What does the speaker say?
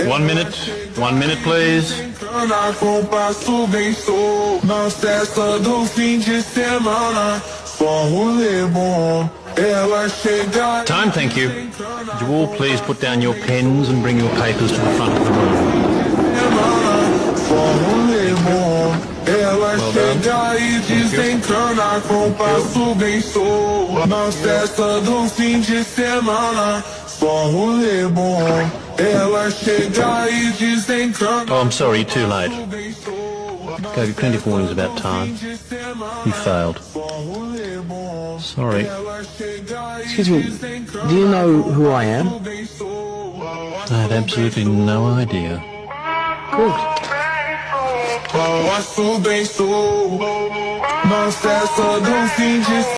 1 minute, 1 minute, please. Time, thank you. Would you all please put down your pens and bring your papers to the front of the room? Well done. Oh, I'm sorry, too late. Gave you plenty of warnings about time. You failed. Sorry. Excuse me, do you know who I am? I had absolutely no idea. Good.